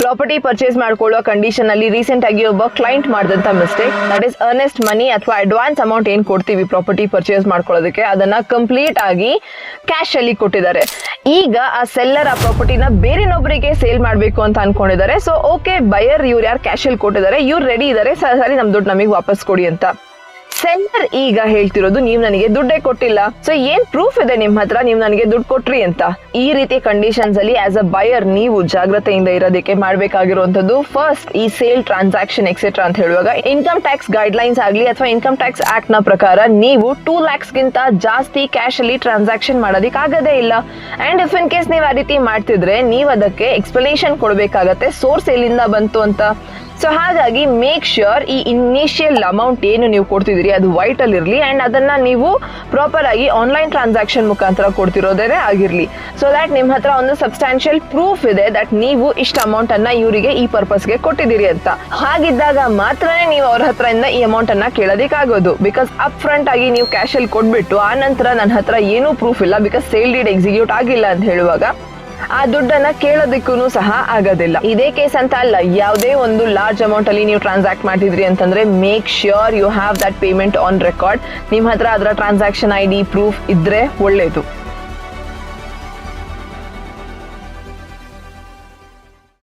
Property purchase ಮಾಡ್ಕೊಳ್ಳೋ condition ಅಲ್ಲಿ recent ಆಗಿ ಒಬ್ಬ ಕ್ಲೈಂಟ್ ಮಾಡಿದಂತ ಮಿಸ್ಟೇಕ್, ದಟ್ ಇಸ್ ಅರ್ನೆಸ್ಟ್ ಮನಿ ಅಥವಾ ಅಡ್ವಾನ್ಸ್ ಅಮೌಂಟ್ ಏನ್ ಕೊಡ್ತೀವಿ ಪ್ರಾಪರ್ಟಿ ಪರ್ಚೇಸ್ ಮಾಡ್ಕೊಳ್ಳೋದಕ್ಕೆ, ಅದನ್ನ ಕಂಪ್ಲೀಟ್ ಆಗಿ ಕ್ಯಾಶ್ ಅಲ್ಲಿ ಕೊಟ್ಟಿದ್ದಾರೆ. ಈಗ ಆ ಸೆಲ್ಲರ್ ಆ ಪ್ರಾಪರ್ಟಿನ ಬೇರೆನೊಬ್ಬರಿಗೆ ಸೇಲ್ ಮಾಡಬೇಕು ಅಂತ ಅನ್ಕೊಂಡಿದ್ದಾರೆ. ಸೊ ಓಕೆ, ಬಯರ್ ಇವ್ರು ಯಾರು ಕ್ಯಾಶ್ ಅಲ್ಲಿ ಕೊಟ್ಟಿದ್ದಾರೆ, ಇವ್ರು ರೆಡಿ ಇದ್ದಾರೆ, ಸರಿ ನಮ್ ದುಡ್ಡು ನಮಗೆ ವಾಪಸ್ ಕೊಡಿ ಅಂತ. ಸೆಲ್ಲರ್ ಈಗ ಹೇಳ್ತಿರೋದು ನೀವು ನನಗೆ ದುಡ್ಡೇ ಕೊಟ್ಟಿಲ್ಲ, ಸೊ ಏನ್ ಪ್ರೂಫ್ ಇದೆ ನಿಮ್ಮ ಹತ್ರ ನೀವು ನನಗೆ ದುಡ್ಡು ಕೊಟ್ರಿ ಅಂತ. ಈ ರೀತಿ ಕಂಡೀಷನ್ಸ್ ಅಲ್ಲಿ ಆಸ್ ಅ ಬಯರ್ ನೀವು ಜಾಗ್ರತೆಯಿಂದ ಇರೋದಕ್ಕೆ ಮಾಡ್ಬೇಕಾಗಿರುವಂತದ್ದು, ಫಸ್ಟ್ ಈ ಸೇಲ್ ಟ್ರಾನ್ಸಾಕ್ಷನ್ ಎಕ್ಸೆಟ್ರಾ ಅಂತ ಹೇಳುವಾಗ ಇನ್ಕಮ್ ಟ್ಯಾಕ್ಸ್ ಗೈಡ್ ಲೈನ್ಸ್ ಆಗ್ಲಿ ಅಥವಾ ಇನ್ಕಮ್ ಟ್ಯಾಕ್ಸ್ ಆಕ್ಟ್ ನ ಪ್ರಕಾರ ನೀವು 2 lakhs ಗಿಂತ ಜಾಸ್ತಿ ಕ್ಯಾಶ್ ಅಲ್ಲಿ ಟ್ರಾನ್ಸಾಕ್ಷನ್ ಮಾಡೋದಕ್ಕೆ ಆಗದೇ ಇಲ್ಲ. ಅಂಡ್ ಇಫ್ ಇನ್ ಕೇಸ್ ನೀವು ಆ ರೀತಿ ಮಾಡ್ತಿದ್ರೆ ನೀವು ಅದಕ್ಕೆ ಎಕ್ಸ್ಪ್ಲನೇಷನ್ ಕೊಡ್ಬೇಕಾಗತ್ತೆ, ಸೋರ್ಸ್ ಎಲ್ಲಿಂದ ಬಂತು ಅಂತ. ಸೊ ಹಾಗಾಗಿ ಮೇಕ್ ಶ್ಯೂರ್ ಈ ಇನಿಷಿಯಲ್ ಅಮೌಂಟ್ ಏನು ನೀವು ಕೊಡ್ತಿದ್ದೀರಿ ಅದು ವೈಟ್ ಅಲ್ಲಿ ಇರಲಿ, ಅಂಡ್ ಅದನ್ನ ನೀವು ಪ್ರಾಪರ್ ಆಗಿ ಆನ್ಲೈನ್ ಟ್ರಾನ್ಸಾಕ್ಷನ್ ಮುಖಾಂತರ ಕೊಡ್ತಿರೋದೇ ಆಗಿರ್ಲಿ. ಸೊ ದಟ್ ನಿಮ್ಮ ಹತ್ರ ಒಂದು ಸಬ್ಸ್ಟಾನ್ಷಿಯಲ್ ಪ್ರೂಫ್ ಇದೆ ದಟ್ ನೀವು ಇಷ್ಟು ಅಮೌಂಟ್ ಅನ್ನ ಇವರಿಗೆ ಈ ಪರ್ಪಸ್ಗೆ ಕೊಟ್ಟಿದ್ದೀರಿ ಅಂತ. ಹಾಗಿದ್ದಾಗ ಮಾತ್ರನೇ ನೀವು ಅವ್ರ ಹತ್ರ ಇಂದ ಈ ಅಮೌಂಟ್ ಅನ್ನ ಕೇಳೋದಕ್ಕಾಗೋದು. ಬಿಕಾಸ್ ಅಪ್ ಫ್ರಂಟ್ ಆಗಿ ನೀವು ಕ್ಯಾಶ್ ಅಲ್ಲಿ ಕೊಟ್ಬಿಟ್ಟು ಆ ನಂತರ ನನ್ನ ಹತ್ರ ಏನೂ ಪ್ರೂಫ್ ಇಲ್ಲ ಬಿಕಾಸ್ ಸೇಲ್ ಡೀಡ್ ಎಕ್ಸಿಕ್ಯೂಟ್ ಆಗಿಲ್ಲ ಅಂತ ಹೇಳುವಾಗ ಆ ದುಡ್ಡನ್ನ ಕೇಳೋದಕ್ಕೂ ಸಹ ಆಗೋದಿಲ್ಲ. ಇದೇ ಕೇಸ್ ಅಂತ ಅಲ್ಲ, ಯಾವುದೇ ಒಂದು ಲಾರ್ಜ್ ಅಮೌಂಟ್ ಅಲ್ಲಿ ನೀವು ಟ್ರಾನ್ಸಾಕ್ಟ್ ಮಾಡಿದ್ರಿ ಅಂತಂದ್ರೆ make sure you have that payment on record. ನಿಮ್ಮ ಹತ್ರ ಅದರ ಟ್ರಾನ್ಸಾಕ್ಷನ್ ID ಪ್ರೂಫ್ ಇದ್ರೆ ಒಳ್ಳೇದು.